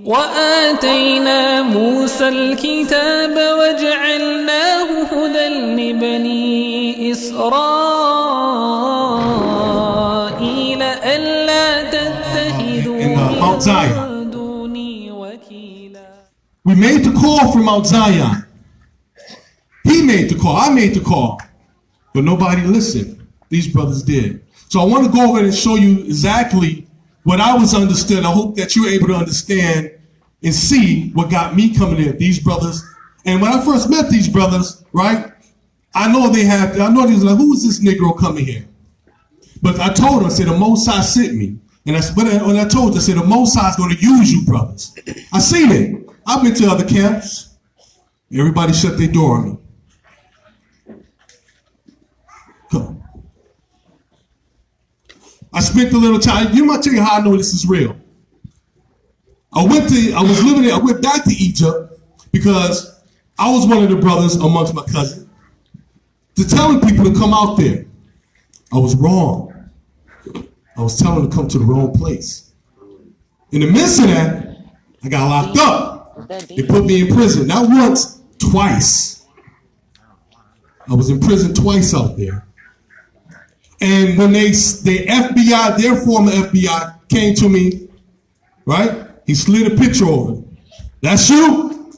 وآتينا موسى الكتاب وجعلناه هدى لبني إسرائيل ألا تتخذوا من دوني وكيلا. We made the call from Mount Zion. He made the call. I made the call. But nobody listened. These brothers did. So I want to go over and show you exactly what I was understood. I hope that you're able to understand and see what got me coming in. These brothers. And when I first met these brothers, right, I know they was like, who is this Negro coming here? But I told them, I said, the Most High sent me. And when I told them, I said, the Most High is going to use you, brothers. I seen it. I've been to other camps. Everybody shut their door on me. Come. I spent a little time. You might tell you how I know this is real. I went back to Egypt because I was one of the brothers amongst my cousins to telling people to come out there. I was wrong. I was telling them to come to the wrong place. In the midst of that, I got locked up. They put me in prison, not once, twice. I was in prison twice out there. And when the FBI, their former FBI, came to me, right? He slid a picture over. That's you?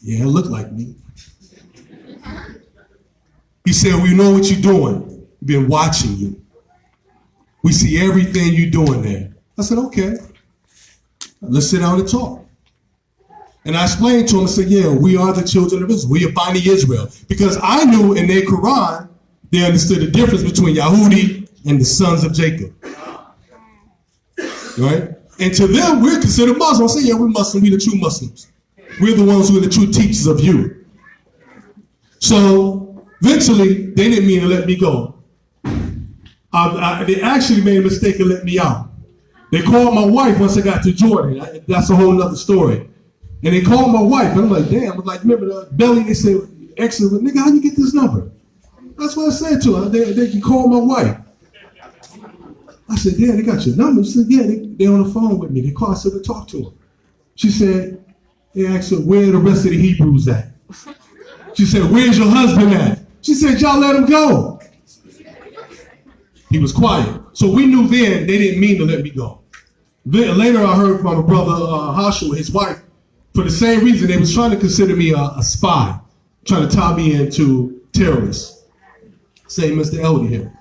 Yeah, it looked like me. He said, we know what you're doing. We've been watching you. We see everything you're doing there. I said, okay. Let's sit down and talk. And I explained to him, I said, yeah, we are the children of Israel. We are Bani Israel. Because I knew in their Chron, they understood the difference between Yahudi and the sons of Jacob. Right? And to them, we're considered Muslims. I said, yeah, we're Muslim. We're the true Muslims. We're the ones who are the true teachers of you. So eventually, they didn't mean to let me go. They actually made a mistake and let me out. They called my wife once I got to Jordan. That's a whole nother story. And they called my wife. And I'm like, damn. I was like, remember the belly? They said, excellent. Nigga, how you get this number? That's what I said to her. They can call my wife. I said, yeah, they got your number. She said, yeah, they on the phone with me. They called. I said, to talk to her. She said, they asked her, where are the rest of the Hebrews at? She said, where's your husband at? She said, y'all let him go. He was quiet. So we knew then they didn't mean to let me go. Then, later I heard from my brother Joshua, his wife, for the same reason, they was trying to consider me a spy, trying to tie me into terrorists. Same as the elder here.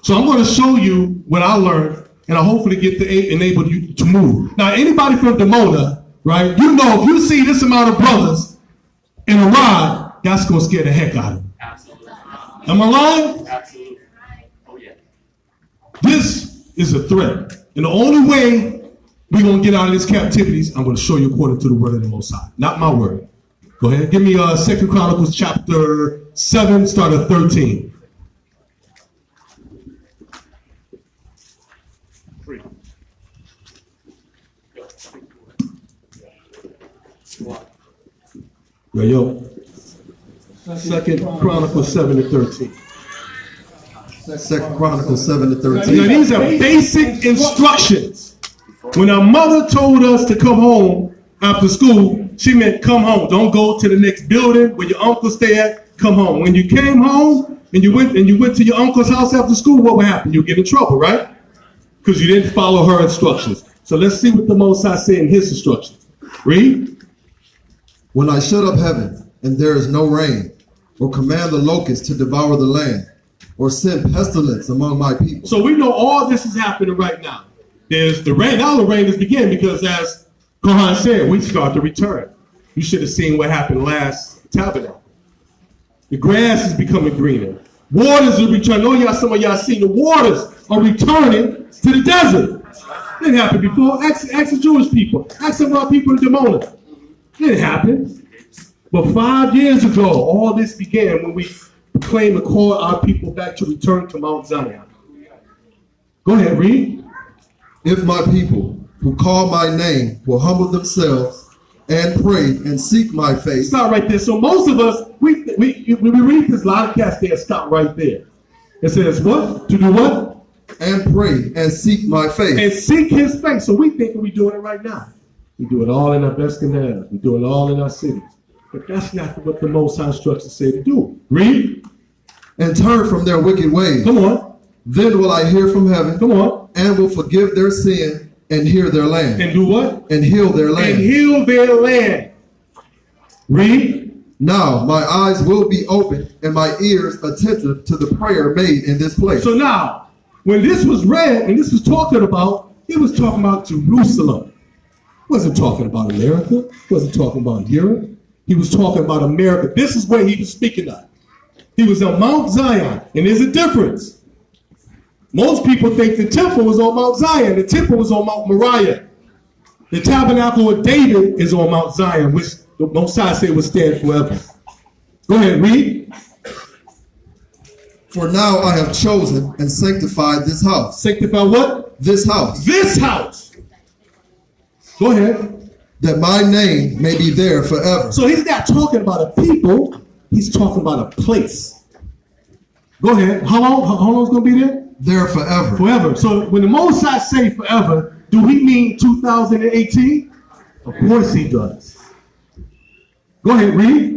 So I'm going to show you what I learned, and I hopefully get to enable you to move. Now, anybody from Demona, right, you know if you see this amount of brothers in a ride, that's going to scare the heck out of them. Absolutely. Am I lying? Absolutely. Oh, yeah. This is a threat. And the only way we're going to get out of this captivity, I'm going to show you according to the word of the Most High. Not my word. Go ahead. Give me 2 Chronicles chapter 7, start at 13. Yo. 2 Chronicles 7 to 13. 2 Chronicles 7 to 13. Now these are basic instructions. When our mother told us to come home after school, she meant come home. Don't go to the next building where your uncle stay at. Come home. When you came home and you went to your uncle's house after school, what would happen? You'd get in trouble, right? Because you didn't follow her instructions. So let's see what the Most High said in his instructions. Read. When I shut up heaven and there is no rain, or command the locusts to devour the land, or send pestilence among my people. So we know all this is happening right now. There's the rain. Now the rain is beginning because, as Chron said, we start to return. You should have seen what happened last tabernacle. The grass is becoming greener. Waters are returning. Oh, some of y'all seen the waters are returning to the desert. It didn't happen before. Ask the Jewish people. Ask some of our people in Demona. It didn't happen. But 5 years ago, all this began when we proclaimed and called our people back to return to Mount Zion. Go ahead, read. If my people who call my name will humble themselves and pray and seek my face. Stop right there. So most of us, when we read this, a lot of cats there stop right there. It says what? To do what? And pray and seek my face. And seek his face. So we think we're doing it right now. We do it all in our best canals. We do it all in our cities. But that's not what the Most High instructions say to do. Read. And turn from their wicked ways. Come on. Then will I hear from heaven. Come on. And will forgive their sin and hear their land. And do what? And heal their land. And heal their land. Read. Now my eyes will be open and my ears attentive to the prayer made in this place. So now, when this was read and this was talking about, it was talking about Jerusalem. It wasn't talking about America. It wasn't talking about Europe. He was talking about America. This is where he was speaking of. He was on Mount Zion, and there's a difference. Most people think the temple was on Mount Zion. The temple was on Mount Moriah. The tabernacle of David is on Mount Zion, which the Most High said would stand forever. Go ahead, read. For now I have chosen and sanctified this house. Sanctify what? This house. This house. Go ahead. That my name may be there forever. So he's not talking about a people. He's talking about a place. Go ahead. How long is it going to be there? There forever. Forever. So when the Most High say forever, do he mean 2018? Of course he does. Go ahead, read.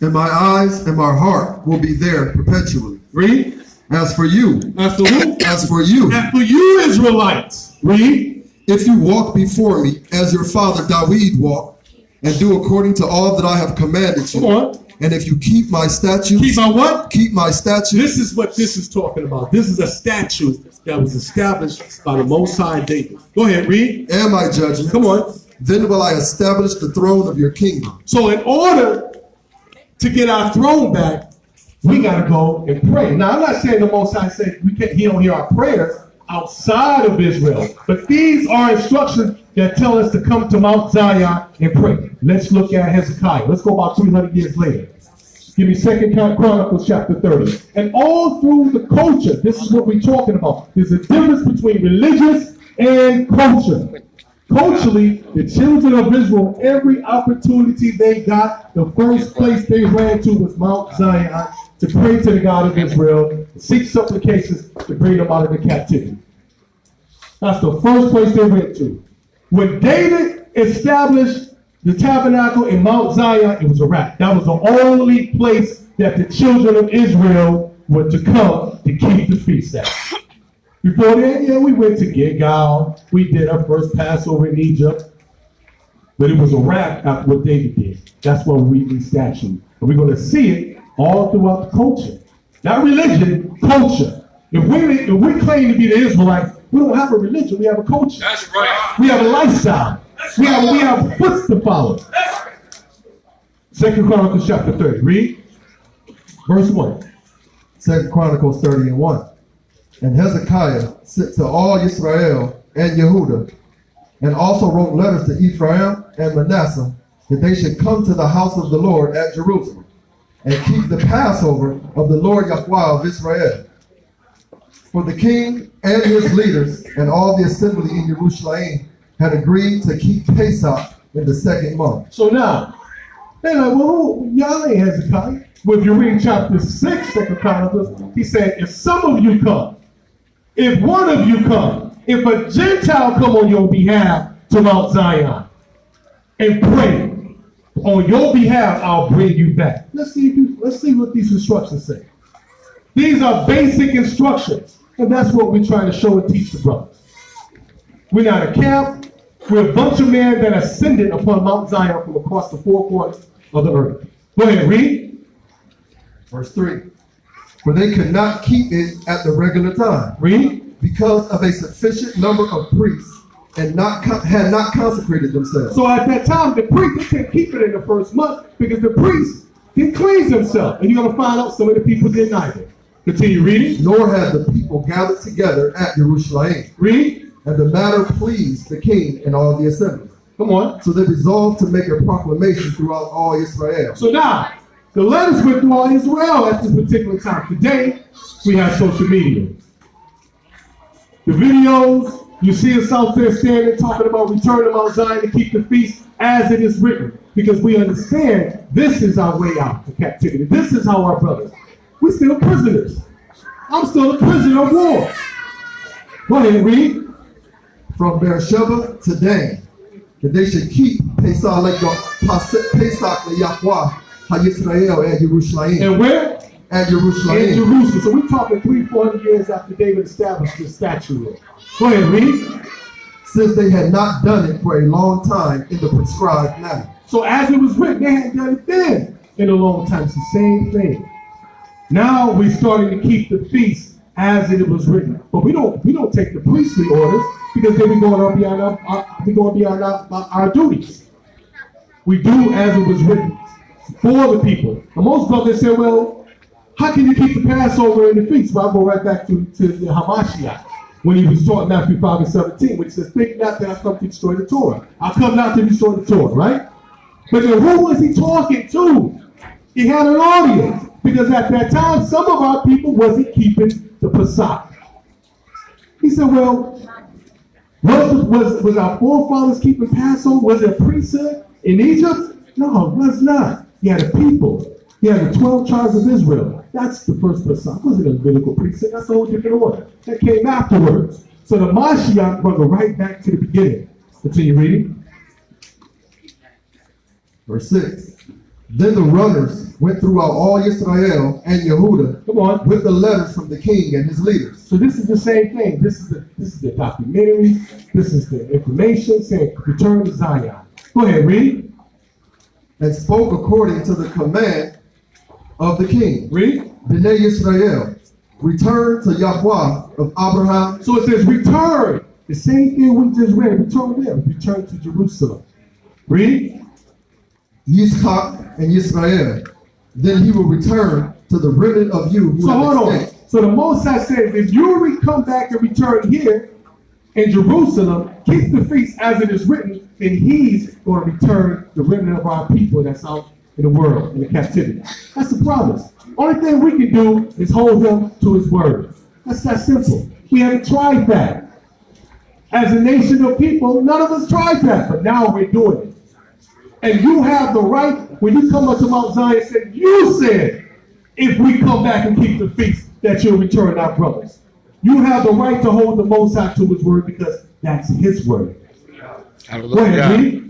And my eyes and my heart will be there perpetually. Read. As for you. As for who? As for you. As for you, Israelites. Read. If you walk before me as your father David walked, and do according to all that I have commanded you. Come on. And if you keep my statutes. Keep my what? Keep my statutes. This is what this is talking about. This is a statute that was established by the Most High David. Go ahead, read. And my judgment. Come on. Then will I establish the throne of your kingdom. So in order to get our throne back, we got to go and pray. Now, I'm not saying the Most High said he don't hear our prayers outside of Israel. But these are instructions that tell us to come to Mount Zion and pray. Let's look at Hezekiah. Let's go about 300 years later. Give me 2 Chronicles chapter 30. And all through the culture, this is what we're talking about. There's a difference between religious and culture. Culturally, the children of Israel, every opportunity they got, the first place they ran to was Mount Zion to pray to the God of Israel, seek supplications to bring them out of the captivity. That's the first place they went to. When David established the tabernacle in Mount Zion, it was a wrap. That was the only place that the children of Israel were to come to keep the feast at. Before that, yeah, we went to Gilgal. We did our first Passover in Egypt. But it was a wrap after what David did. That's why we read these statutes. And we're going to see it all throughout the culture. Not religion, culture. If we claim to be the Israelites, we don't have a religion, we have a culture. That's right. We have a lifestyle. We have foot to follow. 2 Chronicles chapter 30. Read. Verse 1. 2 Chronicles 30 and 1. And Hezekiah sent to all Israel and Yehudah, and also wrote letters to Ephraim and Manasseh, that they should come to the house of the Lord at Jerusalem, and keep the Passover of the Lord Yahweh of Israel. For the king and his leaders and all the assembly in Jerusalem had agreed to keep Pesach in the 2nd month. So now, they're like, well, y'all ain't Hezekiah. Well, if you read chapter 6 of the Chronicles, he said, if some of you come, if one of you come, if a Gentile come on your behalf to Mount Zion and pray on your behalf, I'll bring you back. Let's see what these instructions say. These are basic instructions, and that's what we're trying to show and teach the brothers. We're not a camp. We're a bunch of men that ascended upon Mount Zion from across the four corners of the earth. Go ahead, read. Verse 3. For they could not keep it at the regular time. Read. Because of a sufficient number of priests and had not consecrated themselves. So at that time, the priests couldn't keep it in the first month because the priest didn't cleanse himself. And you're going to find out some of the people didn't either. Continue reading. Nor had the people gathered together at Jerusalem. Read. And the matter pleased the king and all the assembly. Come on. So they resolved to make a proclamation throughout all Israel. So now, the letters went through all Israel at this particular time. Today, we have social media. The videos, you see us out there standing talking about return to Mount Zion to keep the feast as it is written. Because we understand this is our way out of captivity. This is how our brothers. We're still prisoners. I'm still a prisoner of war. Go ahead and read. From Beersheba to Dan, that they should keep Pesach Yahweh HaYisrael and Jerusalem. And where? And Jerusalem. In Jerusalem. So we're talking 300-400 years after David established this statue here. Go ahead, read. Since they had not done it for a long time in the prescribed manner. So as it was written, they hadn't done it then in a long time. It's the same thing. Now we're starting to keep the feast as it was written. But we don't take the priestly orders because then we're going beyond our duties. We do as it was written for the people. And most brothers say, well, how can you keep the Passover in the feast? Well, I'll go right back to the Hamashiach when he was taught Matthew 5:17, which says, think not that I come to destroy the Torah. I come not to destroy the Torah, right? But then who was he talking to? He had an audience. Because at that time, some of our people wasn't keeping the Pesach. He said, well, was our forefathers keeping Passover? Was it a priesthood in Egypt? No, it was not. You had a people. You had the 12 tribes of Israel. That's the first Pesach. It wasn't a Levitical priesthood. That's a whole different order. That came afterwards. So the Mashiach brought it right back to the beginning. Continue reading. Verse 6. Then the runners went throughout all Israel and Yehuda. Come on. With the letters from the king and his leaders. So this is the same thing. This is the documentary. This is the information saying return to Zion. Go ahead, read. And spoke according to the command of the king. Read. Bnei Israel, return to Yahweh of Abraham. So it says return. The same thing we just read. Return there. Return to Jerusalem. Read. Yitzchak and Israel. Then he will return to the remnant of you who so have hold escaped. on. So the Most High says, if you come back and return here in Jerusalem, keep the feast as it is written, then he's going to return the remnant of our people that's out in the world, in the captivity. That's the promise. Only thing we can do is hold him to his word. That's that simple. We haven't tried that. As a nation of people, none of us tried that, but now we're doing it. And you have the right, when you come up to Mount Zion, said, you said, if we come back and keep the feast, that you'll return our brothers. You have the right to hold the Most High to his word because that's his word. Hallelujah. Go ahead, read.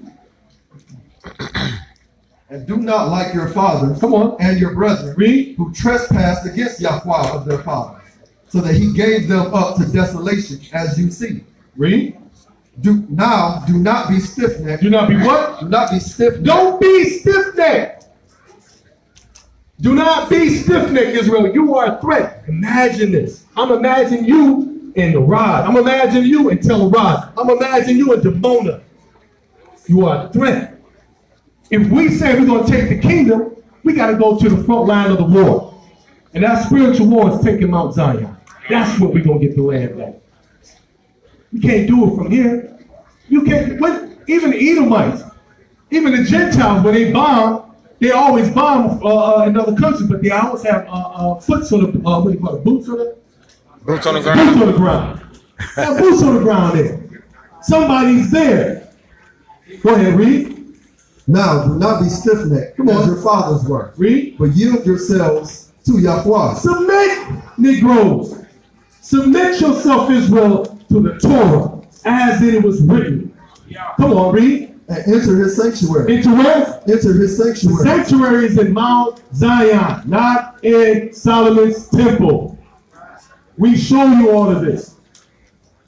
And do not like your fathers Come on. and your brethren Read. who trespassed against Yahweh of their fathers, so that he gave them up to desolation, as you see. Read. Do not be stiff-necked. Do not be what? Do not be stiff-necked. Don't be stiff-necked. Do not be stiff-necked, Israel. You are a threat. Imagine this. I'm imagining you in the rod. I'm imagining you in Tel Rod. I'm imagining you in Dimona. You are a threat. If we say we're going to take the kingdom, we got to go to the front line of the war. And that spiritual war is taking Mount Zion. That's where we're going to get the land back. You can't do it from here. You can't. Even the Edomites, even the Gentiles, when they bomb, they always bomb in other countries, but they always have foots on the what do you call it? Boots on the ground. Boots on the ground. Boots on the ground. They have boots on the ground there. Somebody's there. Go ahead, read. Now do not be stiff-necked Come on. as your fathers were. Read. But yield yourselves to Yahweh. Submit, Negroes. Submit yourself, Israel, to the Torah as it was written. Come on, read. And enter his sanctuary. Into where? Enter his The sanctuary. sanctuary is in Mount Zion, not in Solomon's temple. We show you all of this.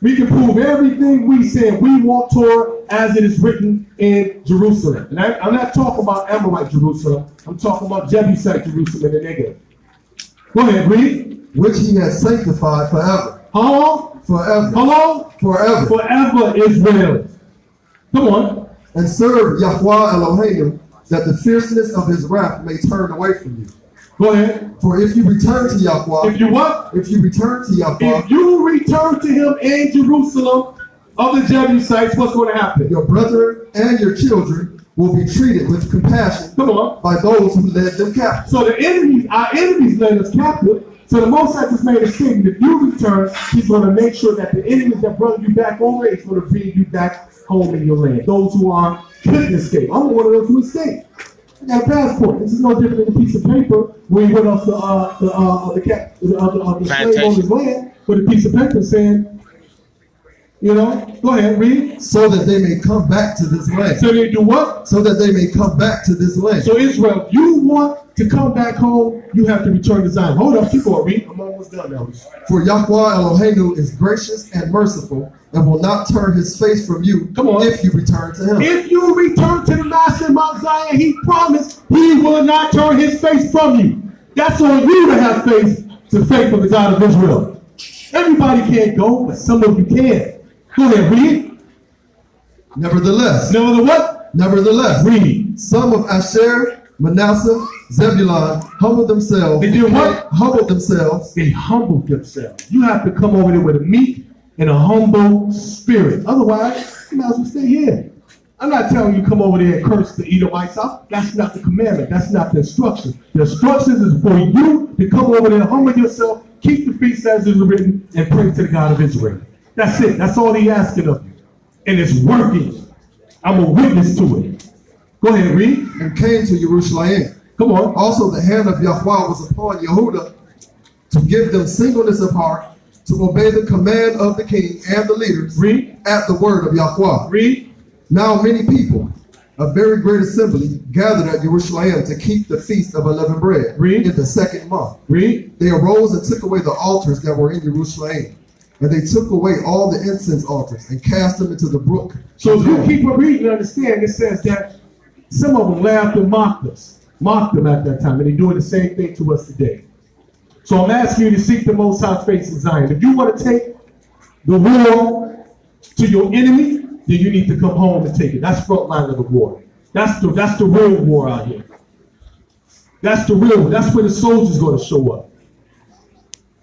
We can prove everything we said. We want Torah as it is written in Jerusalem. And I'm not talking about Amorite Jerusalem. I'm talking about Jebusite Jerusalem in the negative. Go ahead, read. Which he has sanctified forever. How long? Forever. How long? Forever. Forever, Israel. Come on. And serve Yahweh Elohim, that the fierceness of his wrath may turn away from you. Go ahead. For if you return to Yahweh, If you what? if you return to Yahweh, If you return to him in Jerusalem of the Jebusites, what's going to happen? your brethren and your children will be treated with compassion Come on. by those who led them captive. So the enemies, our enemies led us captive. So the Most High just made a statement. If you return, he's going to make sure that the enemies that brought you back over is going to bring you back home in your land. Those who couldn't escape. I'm one of those who escaped. I got a passport. This is no different than a piece of paper where he went off the slave owner's land with a piece of paper saying, You know, go ahead, read. So that they may come back to this land. So they do what? So that they may come back to this land. So Israel, if you want to come back home, you have to return to Zion. Hold up, keep on, read. I'm almost done now. For Yahweh Eloheinu is gracious and merciful, and will not turn his face from you. Come on. If you return to him. If you return to the Master in Mount Zion, he promised he will not turn his face from you. That's on you to have faith of the God of Israel. Everybody can't go, but some of you can. Go ahead, read. Nevertheless. What? Nevertheless. Read. Some of Asher, Manasseh, Zebulun humbled themselves. They did what? Humbled themselves. They humbled themselves. You have to come over there with a meek and a humble spirit. Otherwise, you might as well stay here. I'm not telling you come over there and curse the Edomites out. That's not the commandment. That's not the instruction. The instructions is for you to come over there, humble yourself, keep the feast as it is written, and pray to the God of Israel. That's it. That's all he's asking of you. And it's working. I'm a witness to it. Go ahead, read. And came to Jerusalem. Come on. Also the hand of Yahweh was upon Yehuda to give them singleness of heart, to obey the command of the king and the leaders. Read. At the word of Yahweh. Read. Now many people, a very great assembly, gathered at Jerusalem to keep the feast of unleavened bread. Read. In the second month. Read. They arose and took away the altars that were in Jerusalem. And they took away all the incense altars and cast them into the brook. So if you keep on reading and understand, it says that some of them laughed and mocked them at that time, and they're doing the same thing to us today. So I'm asking you to seek the Most High face in Zion. If you want to take the war to your enemy, then you need to come home and take it. That's front line of the war. That's the real war out here. That's where the soldiers going to show up.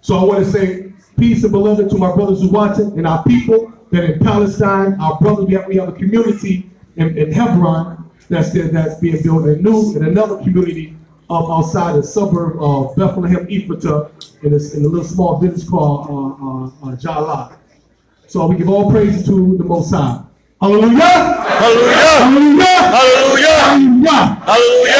So I want to say peace and beloved to my brothers who watching and our people that in Palestine, our brothers, we have a community in Hebron that's being built and new, and another community outside the suburb of Bethlehem, Ephratah, in a little small village called Jalad. So we give all praise to the Most High. Hallelujah! Hallelujah! Hallelujah! Hallelujah! Hallelujah! Hallelujah!